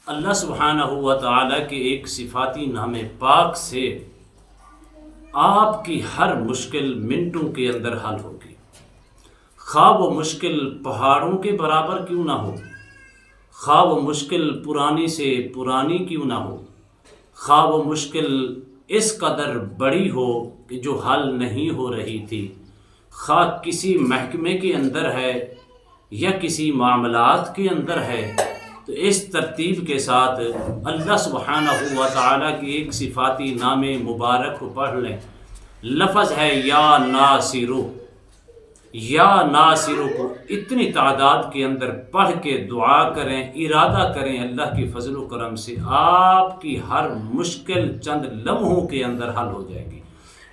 اللہ سبحانہ و تعالیٰ کے ایک صفاتی نام پاک سے آپ کی ہر مشکل منٹوں کے اندر حل ہوگی، خواہ وہ مشکل پہاڑوں کے برابر کیوں نہ ہو، خواہ وہ مشکل پرانی سے پرانی کیوں نہ ہو، خواہ وہ مشکل اس قدر بڑی ہو کہ جو حل نہیں ہو رہی تھی، خواہ کسی محکمے کے اندر ہے یا کسی معاملات کے اندر ہے، تو اس ترتیب کے ساتھ اللہ سبحانہ و تعالیٰ کی ایک صفاتی نام مبارک کو پڑھ لیں۔ لفظ ہے یا ناصرو، یا ناصرو کو اتنی تعداد کے اندر پڑھ کے دعا کریں، ارادہ کریں اللہ کی فضل و کرم سے آپ کی ہر مشکل چند لمحوں کے اندر حل ہو جائے گی۔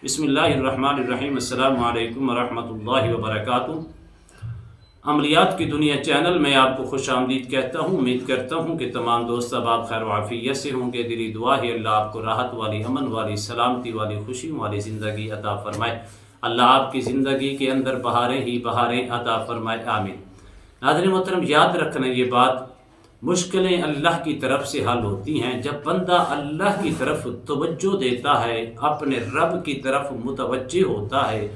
بسم اللہ الرحمن الرحیم۔ السلام علیکم ورحمۃ اللہ وبرکاتہ۔ عملیات کی دنیا چینل میں آپ کو خوش آمدید کہتا ہوں۔ امید کرتا ہوں کہ تمام دوست اب خیر و عافیت سے ہوں گے۔ دلی دعا ہے اللہ آپ کو راحت والی، امن والی، سلامتی والی، خوشی والی زندگی عطا فرمائے۔ اللہ آپ کی زندگی کے اندر بہاریں ہی بہاریں عطا فرمائے، آمین۔ ناظرین محترم، یاد رکھنا یہ بات، مشکلیں اللہ کی طرف سے حل ہوتی ہیں جب بندہ اللہ کی طرف توجہ دیتا ہے، اپنے رب کی طرف متوجہ ہوتا ہے،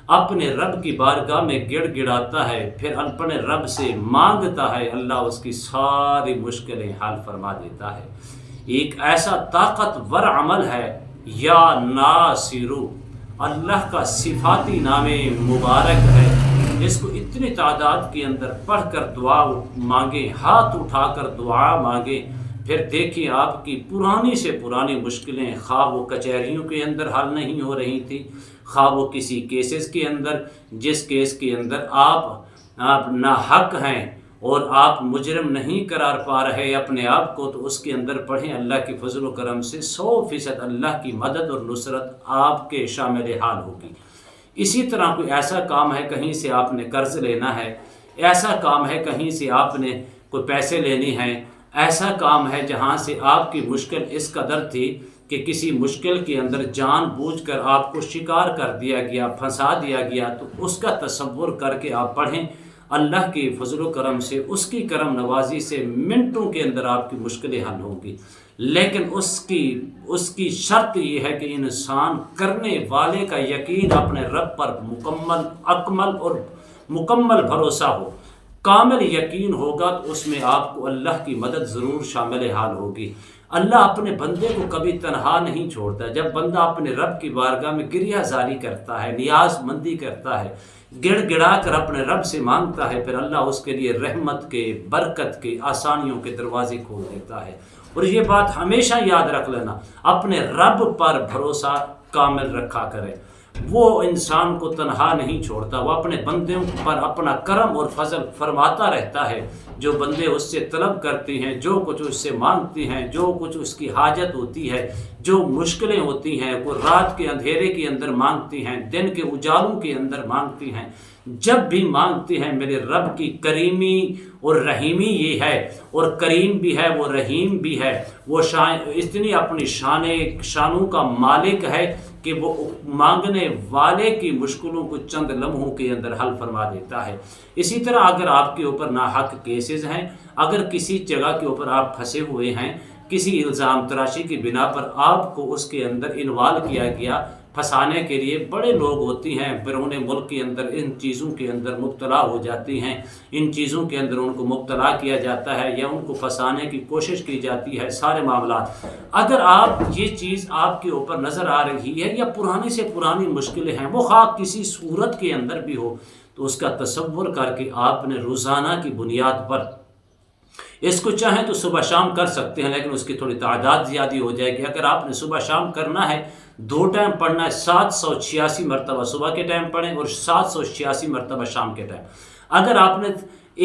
اپنے رب کی بارگاہ میں گڑ گڑاتا ہے، پھر اپنے رب سے مانگتا ہے، اللہ اس کی ساری مشکلیں حل فرما دیتا ہے۔ ایک ایسا طاقتور عمل ہے یا ناصرو، اللہ کا صفاتی نام مبارک ہے۔ اس کو اتنی تعداد کے اندر پڑھ کر دعا مانگیں، ہاتھ اٹھا کر دعا مانگیں، پھر دیکھیں آپ کی پرانی سے پرانی مشکلیں، خواہ وہ کچہریوں کے اندر حل نہیں ہو رہی تھی، خواہ وہ کسی کیسز کے اندر، جس کیس کے اندر آپ ناحق ہیں اور آپ مجرم نہیں قرار پا رہے اپنے آپ کو، تو اس کے اندر پڑھیں اللہ کی فضل و کرم سے 100% اللہ کی مدد اور نصرت آپ کے شامل حال ہوگی۔ اسی طرح کوئی ایسا کام ہے کہیں سے آپ نے قرض لینا ہے، ایسا کام ہے کہیں سے آپ نے کوئی پیسے لینے ہیں، ایسا کام ہے جہاں سے آپ کی مشکل اس قدر تھی کہ کسی مشکل کے اندر جان بوجھ کر آپ کو شکار کر دیا گیا، پھنسا دیا گیا، تو اس کا تصور کر کے آپ پڑھیں اللہ کی فضل و کرم سے، اس کی کرم نوازی سے منٹوں کے اندر آپ کی مشکلیں حل ہوں گی۔ لیکن اس کی شرط یہ ہے کہ انسان کرنے والے کا یقین اپنے رب پر اکمل اور مکمل بھروسہ ہو، کامل یقین ہوگا تو اس میں آپ کو اللہ کی مدد ضرور شامل حال ہوگی۔ اللہ اپنے بندے کو کبھی تنہا نہیں چھوڑتا۔ جب بندہ اپنے رب کی بارگاہ میں گریہ زاری کرتا ہے، نیاز مندی کرتا ہے، گڑ گڑا کر اپنے رب سے مانگتا ہے، پھر اللہ اس کے لیے رحمت کے، برکت کے، آسانیوں کے دروازے کھول دیتا ہے۔ اور یہ بات ہمیشہ یاد رکھ لینا، اپنے رب پر بھروسہ کامل رکھا کرے، وہ انسان کو تنہا نہیں چھوڑتا، وہ اپنے بندوں پر اپنا کرم اور فضل فرماتا رہتا ہے۔ جو بندے اس سے طلب کرتے ہیں، جو کچھ اس سے مانگتے ہیں، جو کچھ اس کی حاجت ہوتی ہے، جو مشکلیں ہوتی ہیں، وہ رات کے اندھیرے کے اندر مانگتے ہیں، دن کے اجالوں کے اندر مانگتے ہیں، جب بھی مانگتے ہیں میرے رب کی کریمی اور رحیمی یہ ہے، اور کریم بھی ہے وہ رحیم بھی ہے، وہ اتنی اپنی شانوں کا مالک ہے کہ وہ مانگنے والے کی مشکلوں کو چند لمحوں کے اندر حل فرما دیتا ہے۔ اسی طرح اگر آپ کے اوپر ناحق کیسز ہیں، اگر کسی جگہ کے اوپر آپ پھنسے ہوئے ہیں، کسی الزام تراشی کی بنا پر آپ کو اس کے اندر انوالو کیا گیا، پھنسانے کے لیے بڑے لوگ ہوتی ہیں بیرون ملک کے اندر، ان چیزوں کے اندر مبتلا ہو جاتی ہیں، ان چیزوں کے اندر ان کو مبتلا کیا جاتا ہے یا ان کو پھنسانے کی کوشش کی جاتی ہے، سارے معاملات۔ اگر آپ یہ چیز آپ کے اوپر نظر آ رہی ہے یا پرانی سے پرانی مشکلیں ہیں، وہ خواہ کسی صورت کے اندر بھی ہو، تو اس کا تصور کر کے آپ نے روزانہ کی بنیاد پر اس کو چاہیں تو صبح شام کر سکتے ہیں، لیکن اس کی تھوڑی تعداد زیادہ ہو جائے گی۔ اگر آپ نے صبح شام کرنا ہے، 2 ٹائم پڑھنا ہے، 786 مرتبہ صبح کے ٹائم پڑھیں اور 786 مرتبہ شام کے ٹائم۔ اگر آپ نے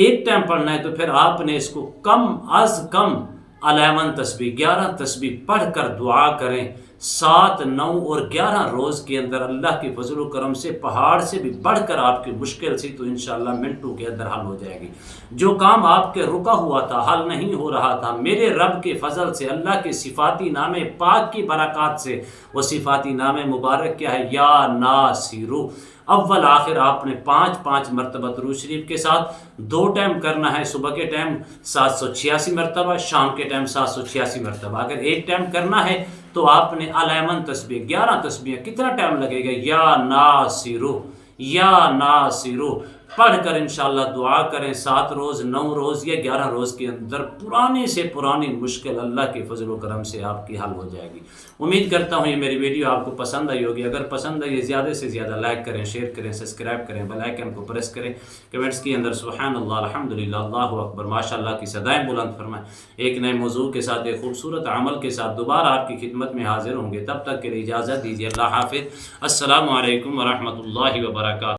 1 ٹائم پڑھنا ہے تو پھر آپ نے اس کو کم از کم 11 تسبیح 11 تسبیح پڑھ کر دعا کریں۔ 7، 9 اور 11 روز کے اندر اللہ کی فضل و کرم سے پہاڑ سے بھی بڑھ کر آپ کی مشکل سی تو انشاءاللہ منٹوں کے اندر حل ہو جائے گی۔ جو کام آپ کے رکا ہوا تھا، حل نہیں ہو رہا تھا، میرے رب کے فضل سے، اللہ کے صفاتی نام پاک کی برکات سے، وہ صفاتی نام مبارک کیا ہے؟ یا ناصرو، اول آخر آپ نے 5 مرتبہ درود شریف کے ساتھ 2 ٹائم کرنا ہے، صبح کے ٹائم 786 مرتبہ، شام کے ٹائم 786 مرتبہ۔ اگر ایک ٹائم کرنا ہے تو آپ نے الیمن تسبیح 11 تسبیح، کتنا ٹائم لگے گا؟ یا ناصرو یا ناصرو پڑھ کر انشاءاللہ دعا کریں۔ 7 روز 9 روز یا 11 روز کے اندر پرانی سے پرانی مشکل اللہ کے فضل و کرم سے آپ کی حل ہو جائے گی۔ امید کرتا ہوں یہ میری ویڈیو آپ کو پسند آئی ہوگی۔ اگر پسند آئی زیادہ سے زیادہ لائک کریں، شیئر کریں، سبسکرائب کریں، بیل آئیکن کو پریس کریں، کمنٹس کے اندر سبحان اللہ، الحمدللہ، اللہ اکبر، ماشاء اللہ کی صدائیں بلند فرمائیں۔ ایک نئے موضوع کے ساتھ، ایک خوبصورت عمل کے ساتھ دوبارہ آپ کی خدمت میں حاضر ہوں گے۔ تب تک کے لیے اجازت دیجیے، اللہ حافظ، السلام علیکم ورحمۃ اللہ وبرکاتہ۔